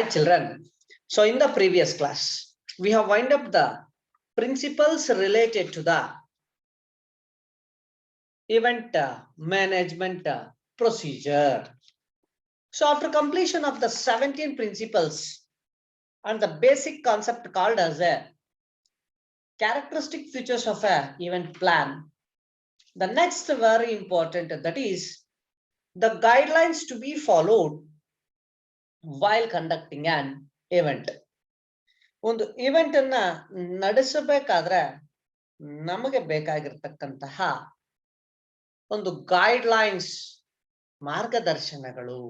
Children, so in the previous class, we have wind up the principles related to the event management procedure. So after completion of the 17 principles and the basic concept called as a characteristic features of a event plan, the next very important, that is the guidelines to be followed while conducting an event. ಒಂದು event ಅನ್ನ ನಡೆಸಬೇಕಾದ್ರೆ ನಮಗೆ ಬೇಕಾಗಿರ್ತಕ್ಕಂತಹ ಒಂದು guide lines, ಮಾರ್ಗದರ್ಶನಗಳು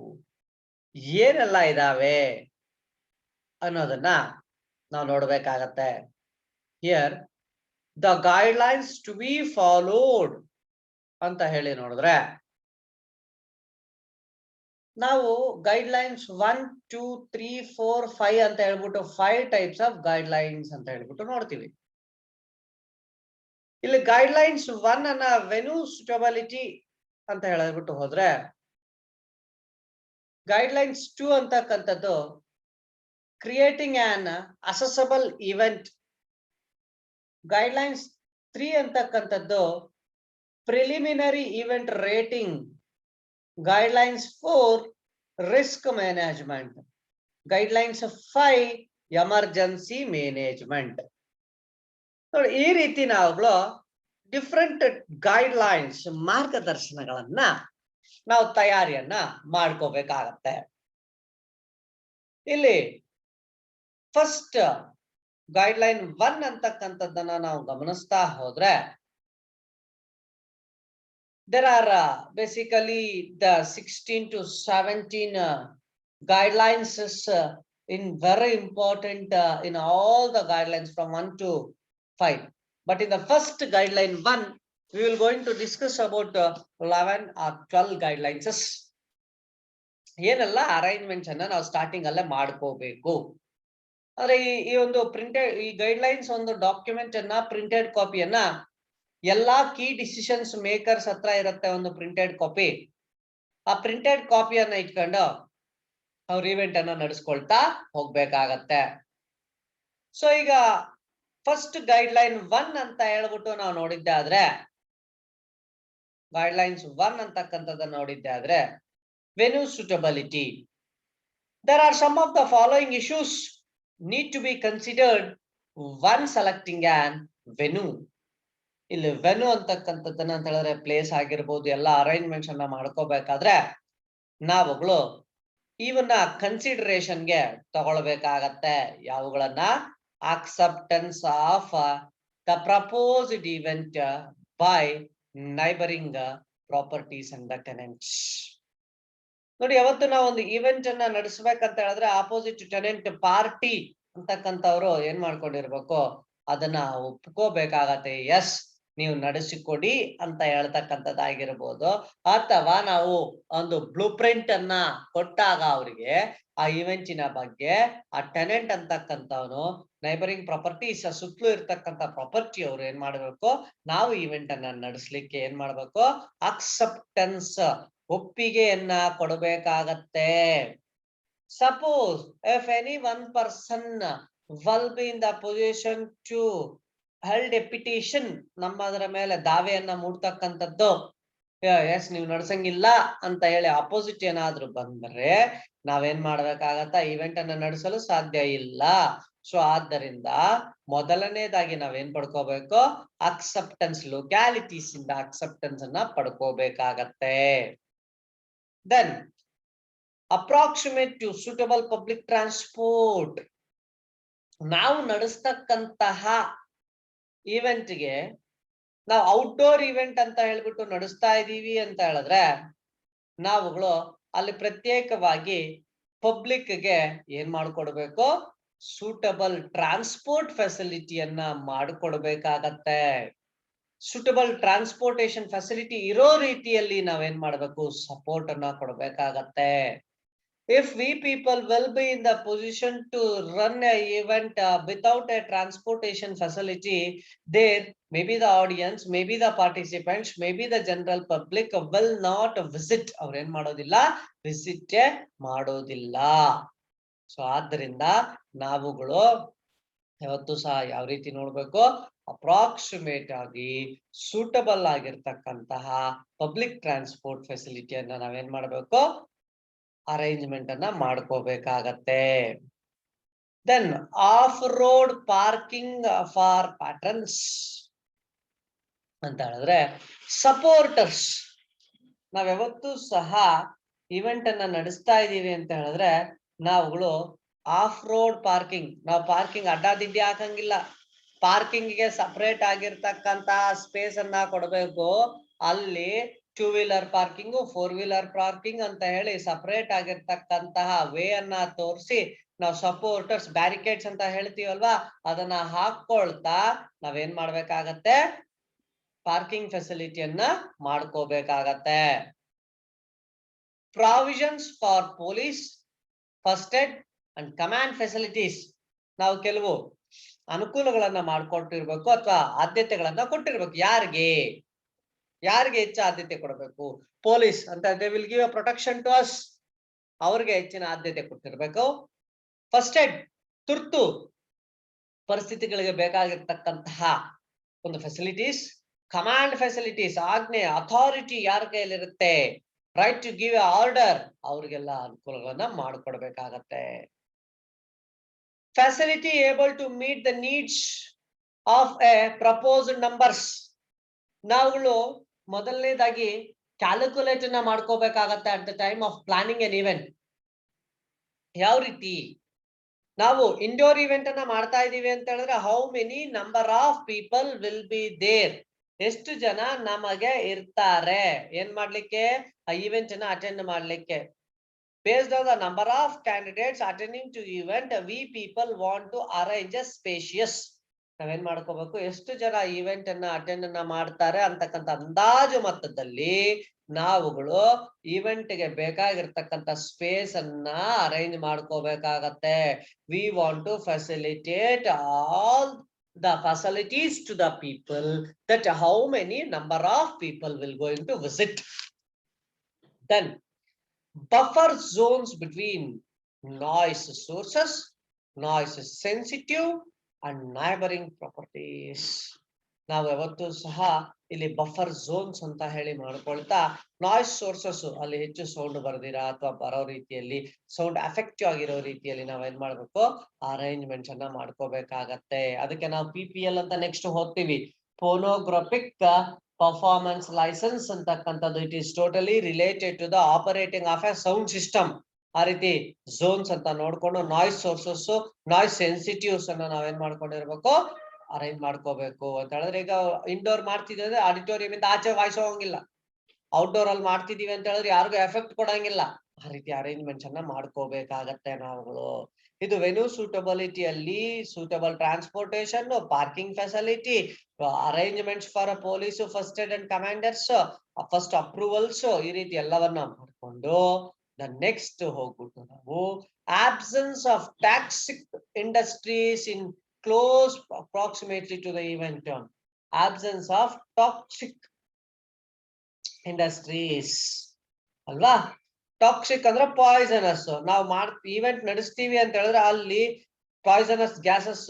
ಏನೆಲ್ಲ ಇದಾವೆ ಅನ್ನೋದನ್ನ ನಾವು ನೋಡ್ಬೇಕಾಗತ್ತೆ. Here the guidelines to be followed ಅಂತ ಹೇಳಿ ನೋಡಿದ್ರೆ ನಾವು ಗೈಡ್ ಲೈನ್ಸ್ 1, 2, 3, 4, 5 ಅಂತ ಹೇಳ್ಬಿಟ್ಟು 5 ಟೈಪ್ಸ್ ಆಫ್ ಗೈಡ್ ಲೈನ್ಸ್ ಅಂತ ಹೇಳ್ಬಿಟ್ಟು ನೋಡ್ತೀವಿ. ಇಲ್ಲಿ ಗೈಡ್ ಲೈನ್ಸ್ 1 ಅನ್ನ ವೆನ್ಯೂ ಸೂಟಬಿಲಿಟಿ ಅಂತ ಹೇಳ್ಬಿಟ್ಟು ಹೋದ್ರೆ, ಗೈಡ್ ಲೈನ್ಸ್ 2 ಅಂತಕ್ಕಂಥದ್ದು creating on assessable event, guide lines 3 ಅಂತಕ್ಕಂಥದ್ದು preliminary event rating, guidelines 4 risk management, guidelines 5 emergency management. ನೋಡಿ, ಈ ರೀತಿ ನಾವುಗಳು ಡಿಫ್ರೆಂಟ್ ಗೈಡ್ ಲೈನ್ಸ್, ಮಾರ್ಗದರ್ಶನಗಳನ್ನ ನಾವು ತಯಾರಿಯನ್ನ ಮಾಡ್ಕೋಬೇಕಾಗತ್ತೆ. ಇಲ್ಲಿ ಫಸ್ಟ್ ಗೈಡ್ ಲೈನ್ 1 ಅಂತಕ್ಕಂಥದ್ದನ್ನ ನಾವು ಗಮನಿಸ್ತಾ ಹೋದ್ರೆ, there are basically the 16 to 17 guidelines in very important in all the guidelines from 1 to 5. But in the first guideline 1, we will going to discuss about 11 or 12 guidelines. ಏನಲ್ಲ arrangements ಅನ್ನ ನಾವು starting ಅಲ್ಲೇ ಮಾಡ್ಕೋಬೇಕು. ಆದ್ರೆ ಈ ಒಂದು ಪ್ರಿಂಟೆಡ್ ಈ guidelines ಒಂದು ಡಾಕ್ಯುಮೆಂಟ್ ಅನ್ನ, ಪ್ರಿಂಟೆಡ್ ಕಾಪಿಯನ್ನ ಎಲ್ಲಾ ಕೀ ಡಿಸಿಷನ್ಸ್ ಮೇಕರ್ಸ್ ಹತ್ರ ಇರುತ್ತೆ ಒಂದು ಪ್ರಿಂಟೆಡ್ ಕಾಪಿ. ಆ ಪ್ರಿಂಟೆಡ್ ಕಾಪಿಯನ್ನ ಇಟ್ಕೊಂಡು ಅವ್ರ ಇವೆಂಟ್ ಅನ್ನ ನಡೆಸ್ಕೊಳ್ತಾ ಹೋಗ್ಬೇಕಾಗತ್ತೆ. ಸೊ ಈಗ ಫಸ್ಟ್ ಗೈಡ್ ಲೈನ್ 1 ಅಂತ ಹೇಳ್ಬಿಟ್ಟು ನಾವು ನೋಡಿದ್ದೆ ಆದ್ರೆ, ಗೈಡ್ ಲೈನ್ಸ್ 1 ಅಂತಕ್ಕಂಥದ್ದನ್ನ ನೋಡಿದ್ದೆ ಆದ್ರೆ, venue suitability. There are some of the following issues need to be considered on selecting an venue. ಇಲ್ಲಿ ವೆನ್ಯೂ ಅಂತಕ್ಕಂಥದ್ದನ್ನ ಅಂತ ಹೇಳಿದ್ರೆ ಪ್ಲೇಸ್ ಆಗಿರ್ಬೋದು, ಎಲ್ಲ ಅರೇಂಜ್ಮೆಂಟ್ಸ್ ಅನ್ನ ಮಾಡ್ಕೋಬೇಕಾದ್ರೆ ನಾವುಗಳು ಇವನ್ನ ಕನ್ಸಿಡರೇಷನ್ಗೆ ತಗೊಳ್ಬೇಕಾಗತ್ತೆ. ಯಾವುಗಳನ್ನ? Acceptance of the proposed event by neighbouring properties and the tenants. ನೋಡಿ, ಯಾವತ್ತು ನಾವು ಒಂದು ಇವೆಂಟ್ ಅನ್ನ ನಡೆಸ್ಬೇಕಂತ ಹೇಳಿದ್ರೆ ಆಪೋಸಿಟ್ ಟೆನೆಂಟ್ ಪಾರ್ಟಿ ಅಂತಕ್ಕಂಥವ್ರು ಏನ್ ಮಾಡ್ಕೊಂಡಿರ್ಬೇಕು, ಅದನ್ನ ಒಪ್ಕೋಬೇಕಾಗತ್ತೆ. ಎಸ್, ನೀವು ನಡೆಸಿಕೊಡಿ ಅಂತ ಹೇಳ್ತಕ್ಕಂಥದ್ದಾಗಿರ್ಬೋದು, ಅಥವಾ ನಾವು ಒಂದು ಬ್ಲೂ ಪ್ರಿಂಟ್ ಅನ್ನ ಕೊಟ್ಟಾಗ ಅವರಿಗೆ ಆ ಇವೆಂಟಿನ ಬಗ್ಗೆ ಆ ಟೆನೆಂಟ್ ಅಂತಕ್ಕಂಥವನು ನೈಬರಿಂಗ್ ಪ್ರಾಪರ್ಟೀಸ್ ಸುತ್ತಲೂ ಇರ್ತಕ್ಕಂಥ ಪ್ರಾಪರ್ಟಿ ಅವರು ಏನ್ ಮಾಡ್ಬೇಕು, ನಾವು ಇವೆಂಟ್ ಅನ್ನ ನಡೆಸ್ಲಿಕ್ಕೆ ಏನ್ ಮಾಡ್ಬೇಕು, ಅಕ್ಸೆಪ್ಟೆನ್ಸ್, ಒಪ್ಪಿಗೆಯನ್ನ ಕೊಡಬೇಕಾಗತ್ತೆ. Suppose if any one person will be in the position to held a petition, ನಮ್ಮ ಅದರ ಮೇಲೆ ದಾವೆಯನ್ನ ಮೂಡ್ತಕ್ಕಂಥದ್ದು, ಎಸ್ ನೀವು ನಡ್ಸಂಗಿಲ್ಲ ಅಂತ ಹೇಳಿ ಅಪೋಸಿಟ್ ಏನಾದ್ರು ಬಂದ್ರೆ ನಾವೇನ್ ಮಾಡ್ಬೇಕಾಗತ್ತ, ಇವೆಂಟ್ ಅನ್ನ ನಡೆಸಲು ಸಾಧ್ಯ ಇಲ್ಲ. ಸೊ ಆದ್ದರಿಂದ ಮೊದಲನೇದಾಗಿ ನಾವೇನ್ ಪಡ್ಕೋಬೇಕು, ಅಕ್ಸೆಪ್ಟೆನ್ಸ್, ಲೊಕ್ಯಾಲಿಟೀಸ್ ಇಂದ ಅಕ್ಸೆಪ್ಟೆನ್ಸ್ ಅನ್ನ ಪಡ್ಕೋಬೇಕಾಗತ್ತೆ. Then approximate to suitable public transport. ನಾವು ನಡೆಸ್ತಕ್ಕಂತಹ ಇವೆಂಟ್ಗೆ ನಾವು ಔಟ್ಡೋರ್ ಇವೆಂಟ್ ಅಂತ ಹೇಳ್ಬಿಟ್ಟು ನಡೆಸ್ತಾ ಇದೀವಿ ಅಂತ ಹೇಳಿದ್ರೆ ನಾವುಗಳು ಅಲ್ಲಿ ಪ್ರತ್ಯೇಕವಾಗಿ ಪಬ್ಲಿಕ್ಗೆ ಏನ್ ಮಾಡ್ಕೊಡ್ಬೇಕು, ಸೂಟಬಲ್ ಟ್ರಾನ್ಸ್ಪೋರ್ಟ್ ಫೆಸಿಲಿಟಿಯನ್ನ ಮಾಡಿಕೊಡ್ಬೇಕಾಗತ್ತೆ. ಸೂಟಬಲ್ ಟ್ರಾನ್ಸ್ಪೋರ್ಟೇಶನ್ ಫೆಸಿಲಿಟಿ ಇರೋ ರೀತಿಯಲ್ಲಿ ನಾವೇನ್ ಮಾಡ್ಬೇಕು, ಸಪೋರ್ಟ್ ಅನ್ನ ಕೊಡ್ಬೇಕಾಗತ್ತೆ. If we people will be in the position to run a event without a transportation facility, there maybe the audience, maybe the participants, maybe the general public will not visit. Avaru en madodilla, visit madodilla. So ಆದ್ದರಿಂದ ನಾವುಗಳು ಯಾವತ್ತು ಸಹ ಯಾವ ರೀತಿ ನೋಡ್ಬೇಕು, approximate ಆಗಿ suitable ಆಗಿರ್ತಕ್ಕಂತಹ public transport ಫೆಸಿಲಿಟಿಯನ್ನ ನಾವೇನ್ ಮಾಡ್ಬೇಕು, ಅರೇಂಜ್ಮೆಂಟ್ ಅನ್ನ ಮಾಡ್ಕೋಬೇಕಾಗತ್ತೆ. Then off road parking for patrons ಅಂತ ಹೇಳಿದ್ರೆ ಸಪೋರ್ಟರ್ಸ್. ನಾವ್ ಯಾವತ್ತೂ ಸಹ ಇವೆಂಟ್ ಅನ್ನ ನಡೆಸ್ತಾ ಇದೀವಿ ಅಂತ ಹೇಳಿದ್ರೆ ನಾವುಗಳು ಆಫ್ ರೋಡ್ ಪಾರ್ಕಿಂಗ್, ನಾವು ಪಾರ್ಕಿಂಗ್ ಅಡ್ಡಾದಿಡ್ಡಿ ಹಾಕಂಗಿಲ್ಲ. ಪಾರ್ಕಿಂಗ್ ಗೆ ಸಪರೇಟ್ ಆಗಿರ್ತಕ್ಕಂತ ಸ್ಪೇಸ್ ಅನ್ನ ಕೊಡಬೇಕು. ಅಲ್ಲಿ 2 ವೀಲರ್ ಪಾರ್ಕಿಂಗ್, 4 ವೀಲರ್ ಪಾರ್ಕಿಂಗ್ ಅಂತ ಹೇಳಿ ಸಪರೇಟ್ ಆಗಿರ್ತಕ್ಕಂತಹ ವೇ ಅನ್ನ ತೋರಿಸಿ ನಾವು ಸಪೋರ್ಟರ್ಸ್ ಬ್ಯಾರಿಕೇಡ್ಸ್ ಅಂತ ಹೇಳ್ತೀವಲ್ವಾ, ಅದನ್ನ ಹಾಕೊಳ್ತಾ ನಾವೇನ್ ಮಾಡ್ಬೇಕಾಗತ್ತೆ, ಪಾರ್ಕಿಂಗ್ ಫೆಸಿಲಿಟಿಯನ್ನ ಮಾಡ್ಕೋಬೇಕಾಗತ್ತೆ. Provisions for police, first aid and command facilities. ನಾವು ಕೆಲವು ಅನುಕೂಲಗಳನ್ನ ಮಾಡ್ಕೊಟ್ಟಿರ್ಬೇಕು ಅಥವಾ ಆದ್ಯತೆಗಳನ್ನ ಕೊಟ್ಟಿರ್ಬೇಕು. ಯಾರಿಗೆ ಹೆಚ್ಚು ಆದ್ಯತೆ ಕೊಡಬೇಕು? ಪೊಲೀಸ್ ಅಂತ they will give a protection to us, ಅವ್ರಿಗೆ ಹೆಚ್ಚಿನ ಆದ್ಯತೆ ಕೊಟ್ಟಿರ್ಬೇಕು. ಫಸ್ಟ್ ಏಡ್, ತುರ್ತು ಪರಿಸ್ಥಿತಿಗಳಿಗೆ ಬೇಕಾಗಿರ್ತಕ್ಕಂತಹ ಒಂದು ಫೆಸಿಲಿಟೀಸ್. ಕಮಾಂಡ್ ಫೆಸಿಲಿಟೀಸ್, ಆಜ್ಞೆ ಅಥಾರಿಟಿ ಯಾರ ಕೈಯಲ್ಲಿರುತ್ತೆ, right to give a order, ಅವ್ರಿಗೆಲ್ಲ ಅನುಕೂಲಗಳನ್ನ ಮಾಡಿಕೊಡ್ಬೇಕಾಗತ್ತೆ. Facility able to meet the needs of a proposed numbers. ನಾವುಗಳು ಮೊದಲನೇದಾಗಿ ಕ್ಯಾಲ್ಕುಲೇಟ್ ಅನ್ನ ಮಾಡ್ಕೋಬೇಕಾಗತ್ತೆ at the time of planning an event. ಯಾವ ರೀತಿ ನಾವು ಇಂಡೋರ್ ಇವೆಂಟ್ ಅನ್ನ ಮಾಡ್ತಾ ಇದೀವಿ ಅಂತ ಹೇಳಿದ್ರೆ how many number of people will be there, ಎಷ್ಟು ಜನ ನಮಗೆ ಇರ್ತಾರೆ ಏನ್ ಮಾಡ್ಲಿಕ್ಕೆ, ಆ ಇವೆಂಟ್ ಅನ್ನ ಅಟೆಂಡ್ ಮಾಡ್ಲಿಕ್ಕೆ. Based on the number of candidates attending to event, we people want to arrange a spacious. ನಾವೇನ್ ಮಾಡ್ಕೋಬೇಕು, ಎಷ್ಟು ಜನ ಇವೆಂಟ್ ಅನ್ನ ಅಟೆಂಡ್ ಅನ್ನ ಮಾಡ್ತಾರೆ ಅಂತಕ್ಕಂಥ ಅಂದಾಜು ಮೊತ್ತದಲ್ಲಿ ನಾವುಗಳು ಇವೆಂಟ್ ಗೆ ಬೇಕಾಗಿರ್ತಕ್ಕಂಥ ಸ್ಪೇಸ್ ಅನ್ನ ಅರೇಂಜ್ ಮಾಡ್ಕೋಬೇಕಾಗತ್ತೆ. We want to facilitate all the facilities to the people, that how many number of people will going to visit. Then buffer zones between noise sources, noise sensitive and neighboring properties. ನಾವು ಯಾವತ್ತೂ ಸಹ ಇಲ್ಲಿ buffer zones ಅಂತ ಹೇಳಿ ಮಾಡ್ಕೊಳ್ತಾ noise sources, ಅಲ್ಲಿ ಹೆಚ್ಚು sound ಬರ್ದಿರಾ ಅಥವಾ ಬರೋ ರೀತಿಯಲ್ಲಿ ಸೌಂಡ್ ಎಫೆಕ್ಟಿವ್ ಆಗಿರೋ ರೀತಿಯಲ್ಲಿ ನಾವೇನ್ ಮಾಡ್ಬೇಕು, ಅರೇಂಜ್ಮೆಂಟ್ಸ್ ಅನ್ನ ಮಾಡ್ಕೋಬೇಕಾಗತ್ತೆ. ಅದಕ್ಕೆ ನಾವು PPL ಅಂತ ನೆಕ್ಸ್ಟ್ ಹೋಗ್ತೀವಿ, ಫೋನೋಗ್ರಾಫಿಕ್ ಪರ್ಫಾರ್ಮೆನ್ಸ್ ಲೈಸೆನ್ಸ್ ಅಂತಕ್ಕಂಥದ್ದು. It is totally related to the operating of a sound system. ಆ ರೀತಿ ಝೋನ್ಸ್ ಅಂತ ನೋಡ್ಕೊಂಡು ನಾಯ್ಸ್ ಸೋರ್ಸಸ್, ನಾಯ್ಸ್ ಸೆನ್ಸಿಟಿವ್ಸ್ ಅನ್ನ ನಾವೇನ್ ಮಾಡ್ಕೊಂಡಿರ್ಬೇಕು, ಅರೇಂಜ್ ಮಾಡ್ಕೋಬೇಕು ಅಂತ ಹೇಳಿದ್ರೆ, ಈಗ ಇಂಡೋರ್ ಮಾಡ್ತಿದ್ವಿ ಅಂದ್ರೆ ಆಡಿಟೋರಿಯಂ ಇಂದ ಆಚೆ ವಾಯ್ಸ್ ಹೋಗಂಗಿಲ್ಲ. ಔಟ್ಡೋರ್ ಅಲ್ಲಿ ಮಾಡ್ತಿದೀವಿ ಅಂತ ಹೇಳಿದ್ರೆ ಯಾರಿಗೂ ಎಫೆಕ್ಟ್ ಕೊಡಂಗಿಲ್ಲ. ಆ ರೀತಿ ಅರೇಂಜ್ಮೆಂಟ್ಸ್ ಅನ್ನ ಮಾಡ್ಕೋಬೇಕಾಗತ್ತೆ ನಾವುಗಳು. ಇದು ವೆನ್ಯೂ ಸೂಟಬಿಲಿಟಿಯಲ್ಲಿ suitable transportation, parking facility, arrangements for police, first aid and commanders, first approvals, ಈ ರೀತಿ ಎಲ್ಲವನ್ನ ಮಾಡ್ಕೊಂಡು ನೆಕ್ಸ್ಟ್ ಹೋಗ್ಬಿಟ್ಟು ನಾವು absence of toxic industries in close approximately to the event term. Absence of toxic industries ಅಲ್ವಾ. ಟಾಕ್ಸಿಕ್ ಅಂದ್ರೆ poisonous. ನಾವು event ನಡೆಸ್ತೀವಿ ಅಂತ ಹೇಳಿದ್ರೆ ಅಲ್ಲಿ ಪಾಯ್ಸನಸ್ ಗ್ಯಾಸಸ್,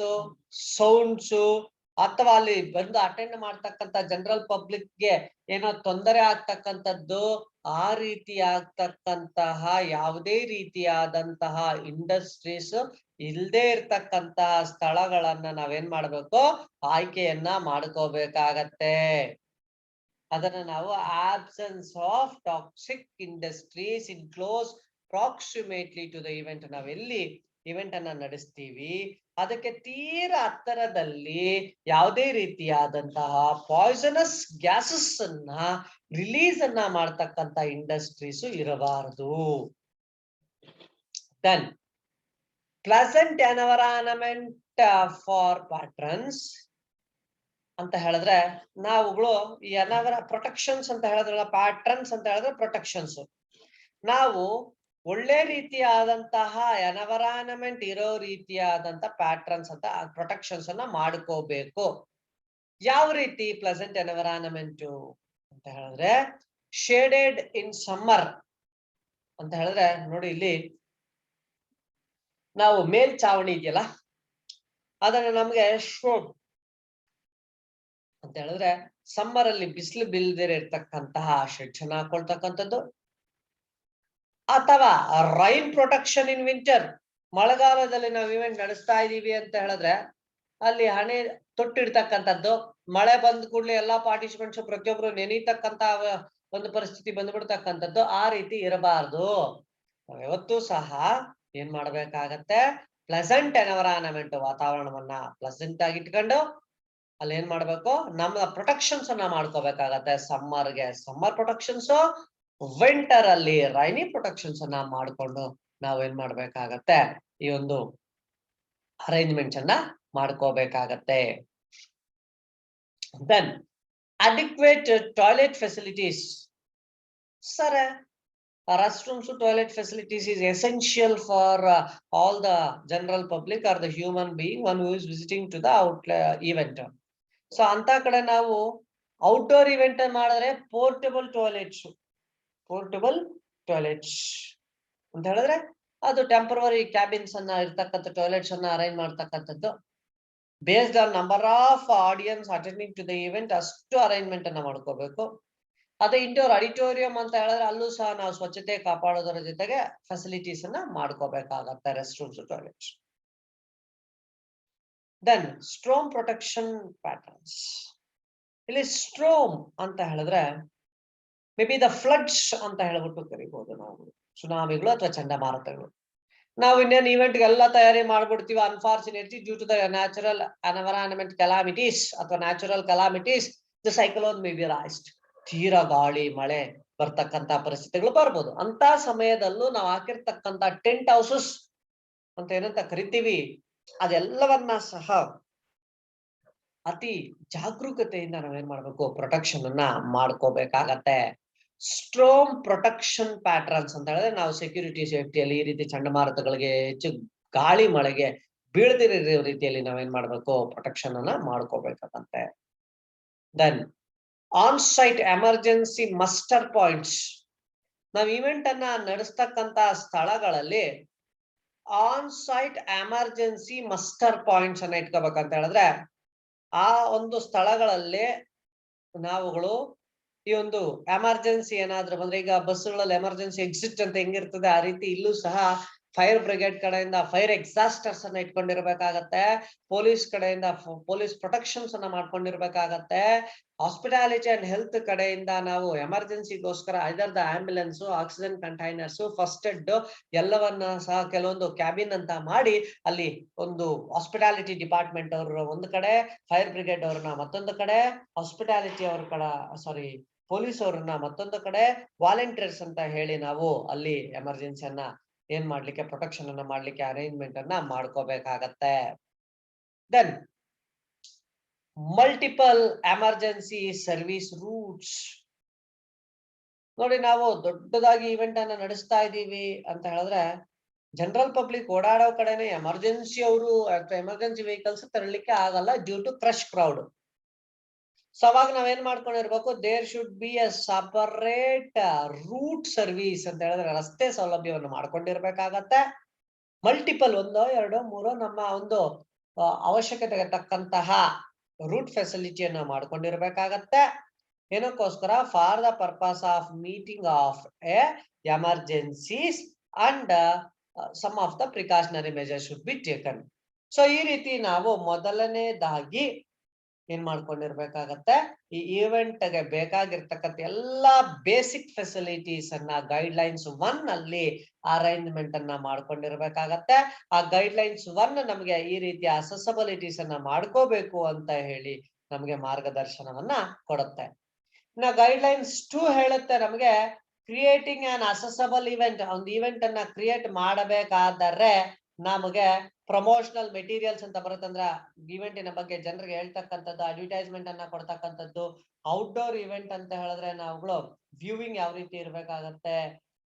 ಸೌಂಡ್ಸ್, ಅಥವಾ ಅಲ್ಲಿ ಬಂದು ಅಟೆಂಡ್ ಮಾಡ್ತಕ್ಕಂಥ ಜನರಲ್ ಪಬ್ಲಿಕ್ ಗೆ ಏನೋ ತೊಂದರೆ ಆಗ್ತಕ್ಕಂಥದ್ದು, ಆ ರೀತಿ ಆಗ್ತಕ್ಕಂತಹ ಯಾವುದೇ ರೀತಿಯಾದಂತಹ ಇಂಡಸ್ಟ್ರೀಸ್ ಇಲ್ದೇ ಇರ್ತಕ್ಕಂತಹ ಸ್ಥಳಗಳನ್ನ ನಾವೇನ್ ಮಾಡ್ಬೇಕು, ಆಯ್ಕೆಯನ್ನ ಮಾಡ್ಕೋಬೇಕಾಗತ್ತೆ. ಅದನ್ನ ನಾವು absence of toxic industries in close proximately to the event. ನಾವೆಲ್ಲಿ ಇವೆಂಟ್ ಅನ್ನ ನಡೆಸ್ತೀವಿ ಅದಕ್ಕೆ ತೀರ ಹತ್ತಿರದಲ್ಲಿ ಯಾವುದೇ ರೀತಿಯಾದಂತಹ ಪಾಯ್ಸನಸ್ ಗ್ಯಾಸಸ್ ಅನ್ನ ರಿಲೀಸ್ ಅನ್ನ ಮಾಡ್ತಕ್ಕಂತ ಇಂಡಸ್ಟ್ರೀಸ್ ಇರಬಾರದು. Then pleasant environment for patrons ಅಂತ ಹೇಳಿದ್ರೆ ನಾವುಗಳು ಈ ಪ್ರೊಟೆಕ್ಷನ್ಸ್ ಅಂತ ಹೇಳಿದ್ರಲ್ಲ, ಪ್ಯಾಟ್ರನ್ಸ್ ಅಂತ ಹೇಳಿದ್ರೆ ಪ್ರೊಟೆಕ್ಷನ್ಸ್. ನಾವು ಒಳ್ಳೆ ರೀತಿಯಾದಂತಹ ಎನ್ವೈರನ್ಮೆಂಟ್ ಇರೋ ರೀತಿಯಾದಂತ ಪ್ಯಾಟ್ರನ್ಸ್ ಅಂತ ಪ್ರೊಟೆಕ್ಷನ್ಸ್ ಅನ್ನ ಮಾಡ್ಕೋಬೇಕು. ಯಾವ ರೀತಿ ಪ್ಲೆಸೆಂಟ್ ಎನ್ವೈರನ್ಮೆಂಟ್ ಅಂತ ಹೇಳಿದ್ರೆ, ಶೇಡೆಡ್ ಇನ್ ಸಮ್ಮರ್ ಅಂತ ಹೇಳಿದ್ರೆ ನೋಡಿ, ಇಲ್ಲಿ ನಾವು ಮೇಲ್ಚಾವಣಿ ಇದೆಯಲ್ಲ ಅದನ್ನ ನಮ್ಗೆ ಶೋಡ್ ಅಂತ ಹೇಳಿದ್ರೆ ಸಮ್ಮರ್ ಅಲ್ಲಿ ಬಿಸಿಲು ಬೀಳದಿರ ಇರ್ತಕ್ಕಂತಹ ಶೆಡ್ಸ್ ಅನ್ನ ಹಾಕೊಳ್ತಕ್ಕಂಥದ್ದು, ಅಥವಾ ರೈನ್ ಪ್ರೊಟೆಕ್ಷನ್ ಇನ್ ವಿಂಟರ್, ಮಳೆಗಾಲದಲ್ಲಿ ನಾವು ಇವೆಂಟ್ ನಡೆಸ್ತಾ ಇದೀವಿ ಅಂತ ಹೇಳಿದ್ರೆ ಅಲ್ಲಿ ಹಣೆ ತೊಟ್ಟಿಡ್ತಕ್ಕಂಥದ್ದು, ಮಳೆ ಬಂದ ಕೂಡಲೇ ಎಲ್ಲಾ ಪಾರ್ಟಿಸಿಪೆಂಟ್ಸ್ ಪ್ರತಿಯೊಬ್ರು ನೆನೀತಕ್ಕಂತ ಒಂದು ಪರಿಸ್ಥಿತಿ ಬಂದ್ಬಿಡ್ತಕ್ಕಂಥದ್ದು, ಆ ರೀತಿ ಇರಬಾರ್ದು. ಯಾವತ್ತೂ ಸಹ ಏನ್ ಮಾಡ್ಬೇಕಾಗತ್ತೆ, ಪ್ಲೆಸೆಂಟ್ ಎನ್ವೈರನ್ಮೆಂಟ್, ವಾತಾವರಣವನ್ನ ಪ್ಲೆಸೆಂಟ್ ಆಗಿ ಇಟ್ಕೊಂಡು ಅಲ್ಲಿ ಏನ್ ಮಾಡ್ಬೇಕು, ನಮ್ಮ ಪ್ರೊಟೆಕ್ಷನ್ಸ್ ಅನ್ನ ಮಾಡ್ಕೋಬೇಕಾಗತ್ತೆ. ಸಮ್ಮರ್ಗೆ ಸಮ್ಮರ್ ಪ್ರೊಟೆಕ್ಷನ್ಸ್, ವಿಂಟರ್ ಅಲ್ಲಿ ರೈನಿ ಪ್ರೊಟೆಕ್ಷನ್ಸ್ ಅನ್ನ ಮಾಡ್ಕೊಂಡು ನಾವೇನ್ ಮಾಡ್ಬೇಕಾಗತ್ತೆ, ಈ ಒಂದು ಅರೇಂಜ್ಮೆಂಟ್ಸ್ ಅನ್ನ ಮಾಡ್ಕೋಬೇಕಾಗತ್ತೆ. Then adequate toilet facilities. Sir, restrooms to toilet facilities is essential for all the general public or the human being one who is visiting to the event. So ಅಂತ ಕಡೆ ನಾವು ಔಟ್ಡೋರ್ ಇವೆಂಟ್ ಮಾಡಿದ್ರೆ portable toilets ಅಂತ ಹೇಳಿದ್ರೆ ಅದು temporary cabins ಅನ್ನ ಇರ್ತಕ್ಕಂಥ toilets ಅನ್ನ ಅರೇಂಜ್ ಮಾಡ್ತಕ್ಕಂಥದ್ದು, based on number of audience attending to the event ಅಷ್ಟು ಅರೇಂಜ್ಮೆಂಟ್ ಅನ್ನ ಮಾಡ್ಕೋಬೇಕು. ಅದೇ ಇಂಡೋರ್ ಆಡಿಟೋರಿಯಂ ಅಂತ ಹೇಳಿದ್ರೆ ಅಲ್ಲೂ ಸಹ ನಾವು ಸ್ವಚ್ಛತೆ ಕಾಪಾಡೋದರ ಜೊತೆಗೆ ಫೆಸಿಲಿಟೀಸ್ ಅನ್ನ ಮಾಡ್ಕೋಬೇಕಾಗತ್ತೆ, rest rooms, toilets. Then storm protection patterns. ಇಲ್ಲಿ ಸ್ಟ್ರೋಮ್ ಅಂತ ಹೇಳಿದ್ರೆ ಮೇ ಬಿ ದ ಫ್ಲಡ್ಸ್ ಅಂತ ಹೇಳ್ಬಿಟ್ಟು ಕರಿಬಹುದು ನಾವು, ಸುನಾಮಿಗಳು ಅಥವಾ ಚಂಡಮಾರುತಗಳು. ನಾವು ಇನ್ನೇನು ಇವೆಂಟ್ಗೆ ಎಲ್ಲ ತಯಾರಿ ಮಾಡ್ಬಿಡ್ತೀವಿ, unfortunately due to the natural environment calamities ಅಥವಾ natural calamities the cyclone may be raised, ತೀರಾ ಗಾಳಿ ಮಳೆ ಬರ್ತಕ್ಕಂತ ಪರಿಸ್ಥಿತಿಗಳು ಬರ್ಬೋದು. ಅಂತ ಸಮಯದಲ್ಲೂ ನಾವು ಹಾಕಿರ್ತಕ್ಕಂತ ಟೆಂಟ್ ಹೌಸಸ್ ಅಂತ ಏನಂತ ಕರಿತೀವಿ, ಅದೆಲ್ಲವನ್ನ ಸಹ ಅತಿ ಜಾಗರೂಕತೆಯಿಂದ ನಾವೇನ್ ಮಾಡ್ಬೇಕು, ಪ್ರೊಟೆಕ್ಷನ್ ಅನ್ನ ಮಾಡ್ಕೋಬೇಕಾಗತ್ತೆ. ಸ್ಟ್ರೋಮ್ ಪ್ರೊಟೆಕ್ಷನ್ ಪ್ಯಾಟರ್ನ್ಸ್ ಅಂತ ಹೇಳಿದ್ರೆ ನಾವು ಸೆಕ್ಯೂರಿಟಿ ಸೇಫ್ಟಿಯಲ್ಲಿ ಈ ರೀತಿ ಚಂಡಮಾರುತಗಳಿಗೆ ಹೆಚ್ಚು ಗಾಳಿ ಮಳೆಗೆ ಬೀಳದಿರೋ ರೀತಿಯಲ್ಲಿ ನಾವೇನ್ ಮಾಡ್ಬೇಕು, ಪ್ರೊಟೆಕ್ಷನ್ ಅನ್ನ ಮಾಡ್ಕೋಬೇಕಾಗತ್ತೆ. Then on site emergency muster points. ನಾವು ಇವೆಂಟ್ ಅನ್ನ ನಡೆಸ್ತಕ್ಕಂತ ಸ್ಥಳಗಳಲ್ಲಿ on site emergency muster points ಅನ್ನ ಇಟ್ಕೋಬೇಕಂತ ಹೇಳಿದ್ರೆ ಆ ಒಂದು ಸ್ಥಳಗಳಲ್ಲಿ ನಾವುಗಳು ಈ ಒಂದು ಎಮರ್ಜೆನ್ಸಿ ಏನಾದ್ರೂ ಬಂದ್ರೆ, ಈಗ ಬಸ್ಗಳಲ್ಲಿ ಎಮರ್ಜೆನ್ಸಿ ಎಕ್ಸಿಟ್ ಅಂತ ಹೆಂಗಿರ್ತದೆ ಆ ರೀತಿ ಇಲ್ಲೂ ಸಹ ಫೈರ್ ಬ್ರಿಗೇಡ್ ಕಡೆಯಿಂದ ಫೈರ್ ಎಕ್ಸಾಸ್ಟರ್ಸ್ ಅನ್ನ ಇಟ್ಕೊಂಡಿರ್ಬೇಕಾಗತ್ತೆ, ಪೊಲೀಸ್ ಕಡೆಯಿಂದ ಪೊಲೀಸ್ ಪ್ರೊಟೆಕ್ಷನ್ಸ್ ಅನ್ನ ಮಾಡ್ಕೊಂಡಿರ್ಬೇಕಾಗತ್ತೆ, ಹಾಸ್ಪಿಟಾಲಿಟಿ ಅಂಡ್ ಹೆಲ್ತ್ ಕಡೆಯಿಂದ ನಾವು ಎಮರ್ಜೆನ್ಸಿಗೋಸ್ಕರ either the ambulance, oxygen containers, first aid ಎಲ್ಲವನ್ನ ಸಹ ಕೆಲವೊಂದು ಕ್ಯಾಬಿನ್ ಅಂತ ಮಾಡಿ ಅಲ್ಲಿ ಒಂದು ಹಾಸ್ಪಿಟಾಲಿಟಿ ಡಿಪಾರ್ಟ್ಮೆಂಟ್ ಅವರು ಒಂದು ಕಡೆ, ಫೈರ್ ಬ್ರಿಗೇಡ್ ಅವ್ರನ್ನ ಮತ್ತೊಂದು ಕಡೆ, ಹಾಸ್ಪಿಟಾಲಿಟಿ ಅವ್ರ ಪೊಲೀಸ್ ಅವ್ರನ್ನ ಮತ್ತೊಂದು ಕಡೆ, ವಾಲಂಟಿಯರ್ಸ್ ಅಂತ ಹೇಳಿ ನಾವು ಅಲ್ಲಿ ಎಮರ್ಜೆನ್ಸಿಯನ್ನ ಏನ್ ಮಾಡ್ಲಿಕ್ಕೆ, ಪ್ರೊಟೆಕ್ಷನ್ ಅನ್ನ ಮಾಡ್ಲಿಕ್ಕೆ ಅರೇಂಜ್ಮೆಂಟ್ ಅನ್ನ ಮಾಡ್ಕೋಬೇಕಾಗತ್ತೆ. Then multiple emergency service routes. ನೋಡಿ, ನಾವು ದೊಡ್ಡದಾಗಿ ಇವೆಂಟ್ ಅನ್ನ ನಡೆಸ್ತಾ ಇದೀವಿ ಅಂತ ಹೇಳಿದ್ರೆ ಜನರಲ್ ಪಬ್ಲಿಕ್ ಓಡಾಡೋ ಕಡೆನೆ ಎಮರ್ಜೆನ್ಸಿ ಅವರು ಅಥವಾ ಎಮರ್ಜೆನ್ಸಿ ವೆಹಿಕಲ್ಸ್ ತರಲಿಕ್ಕೆ ಆಗಲ್ಲ due to crush crowd. So ಅವಾಗ ನಾವೇನ್ ಮಾಡ್ಕೊಂಡಿರ್ಬೇಕು, there should be a separate route service ಅಂತ ಹೇಳಿದ್ರೆ ರಸ್ತೆ ಸೌಲಭ್ಯವನ್ನು ಮಾಡ್ಕೊಂಡಿರ್ಬೇಕಾಗತ್ತೆ. ಮಲ್ಟಿಪಲ್, 1, 2, 3 ನಮ್ಮ ಒಂದು ಅವಶ್ಯಕತೆಗೆ ತಕ್ಕಂತಹ ರೂಟ್ ಫೆಸಿಲಿಟಿಯನ್ನ ಮಾಡ್ಕೊಂಡಿರ್ಬೇಕಾಗತ್ತೆ. ಏನಕ್ಕೋಸ್ಕರ, for the purpose of meeting of emergencies and some of the precautionary measures should be taken. So ಈ ರೀತಿ ನಾವು ಮೊದಲನೇದಾಗಿ ಏನ್ ಮಾಡ್ಕೊಂಡಿರ್ಬೇಕಾಗತ್ತೆ, ಈ ಈವೆಂಟ್ ಗೆ ಬೇಕಾಗಿರ್ತಕ್ಕಂಥ ಎಲ್ಲಾ ಬೇಸಿಕ್ ಫೆಸಿಲಿಟೀಸ್ ಅನ್ನ ಗೈಡ್ ಲೈನ್ಸ್ 1 ಅಲ್ಲಿ ಅರೇಂಜ್ಮೆಂಟ್ ಅನ್ನ ಮಾಡ್ಕೊಂಡಿರ್ಬೇಕಾಗತ್ತೆ. ಆ ಗೈಡ್ ಲೈನ್ಸ್ 1 ನಮ್ಗೆ ಈ ರೀತಿಯ ಅಸೆಸಬಿಲಿಟೀಸ್ ಅನ್ನ ಮಾಡ್ಕೋಬೇಕು ಅಂತ ಹೇಳಿ ನಮ್ಗೆ ಮಾರ್ಗದರ್ಶನವನ್ನ ಕೊಡುತ್ತೆ. ಇನ್ನ ಗೈಡ್ ಲೈನ್ಸ್ 2 ಹೇಳುತ್ತೆ ನಮ್ಗೆ ಕ್ರಿಯೇಟಿಂಗ್ ಆನ್ ಅಸೆಸಬಲ್ ಇವೆಂಟ್. ಒಂದು ಇವೆಂಟ್ ಅನ್ನ ಕ್ರಿಯೇಟ್ ಮಾಡಬೇಕಾದರೆ ನಮಗೆ ಪ್ರಮೋಷನಲ್ ಮೆಟೀರಿಯಲ್ಸ್ ಅಂತ ಬರುತ್ತಂದ್ರ ಇವೆಂಟಿನ ಬಗ್ಗೆ ಜನರಿಗೆ ಹೇಳ್ತಕ್ಕಂಥದ್ದು, ಅಡ್ವರ್ಟೈಸ್ಮೆಂಟ್ ಅನ್ನ ಕೊಡ್ತಕ್ಕಂಥದ್ದು. ಔಟ್ಡೋರ್ ಇವೆಂಟ್ ಅಂತ ಹೇಳಿದ್ರೆ ನಾವುಗಳು ವ್ಯೂವಿಂಗ್ ಯಾವ ರೀತಿ ಇರ್ಬೇಕಾಗತ್ತೆ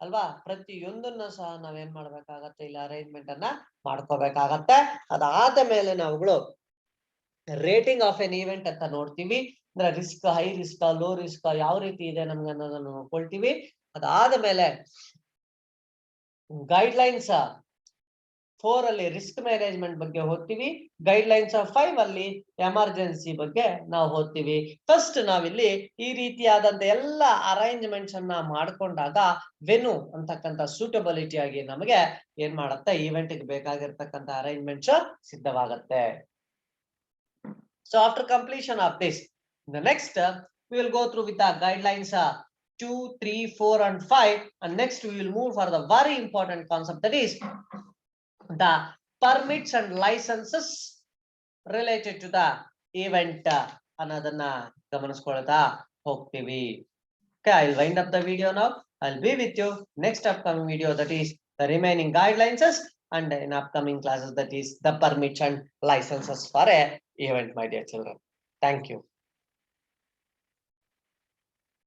ಅಲ್ವಾ, ಪ್ರತಿಯೊಂದನ್ನು ಸಹ ನಾವೇನ್ ಮಾಡ್ಬೇಕಾಗತ್ತೆ, ಇಲ್ಲಿ ಅರೇಂಜ್ಮೆಂಟ್ ಅನ್ನ ಮಾಡ್ಕೋಬೇಕಾಗತ್ತೆ. ಅದಾದ ಮೇಲೆ ನಾವುಗಳು ರೇಟಿಂಗ್ ಆಫ್ ಎನ್ ಇವೆಂಟ್ ಅಂತ ನೋಡ್ತೀವಿ. ಅಂದ್ರೆ risk, high risk, low risk ಯಾವ ರೀತಿ ಇದೆ ನಮ್ಗೆ ಅನ್ನೋದನ್ನು ನೋಡ್ಕೊಳ್ತೀವಿ. ಅದಾದ ಮೇಲೆ ಗೈಡ್ ಲೈನ್ಸ್ 4 ಅಲ್ಲಿ ರಿಸ್ಕ್ ಮ್ಯಾನೇಜ್ಮೆಂಟ್ ಬಗ್ಗೆ ಓದ್ತೀವಿ. ಗೈಡ್ ಲೈನ್ಸ್ ಆಫ್ 5 ಅಲ್ಲಿ ಎಮರ್ಜೆನ್ಸಿ ಬಗ್ಗೆ ನಾವು ಓದ್ತೀವಿ. ಫಸ್ಟ್ ನಾವಿಲ್ಲಿ ಈ ರೀತಿಯಾದಂತ ಎಲ್ಲ ಅರೇಂಜ್ಮೆಂಟ್ಸ್ ಅನ್ನ ಮಾಡ್ಕೊಂಡಾಗ ವೆನು ಅಂತಕ್ಕಂಥ ಸೂಟಬಿಲಿಟಿ ಆಗಿ ನಮಗೆ ಏನ್ ಮಾಡುತ್ತೆ, ಈವೆಂಟ್ ಗೆ ಬೇಕಾಗಿರ್ತಕ್ಕಂಥ arrangements ಸಿದ್ಧವಾಗುತ್ತೆ. So after completion of this, the next we will go through with the guidelines 2, 3, 4 and 5, and next we will move for the very important concept, that is the permits and licenses related to the event ಅನ್ನೋದನ್ನ ಗಮನಿಸ್ಕೊಳ್ತಾ ಹೋಗ್ತೀವಿ. Okay, I'll wind up the video now. I'll be with you next upcoming video, that is the remaining guidelines, and in upcoming classes, that is the permits and licenses for a event, my dear children. Thank you.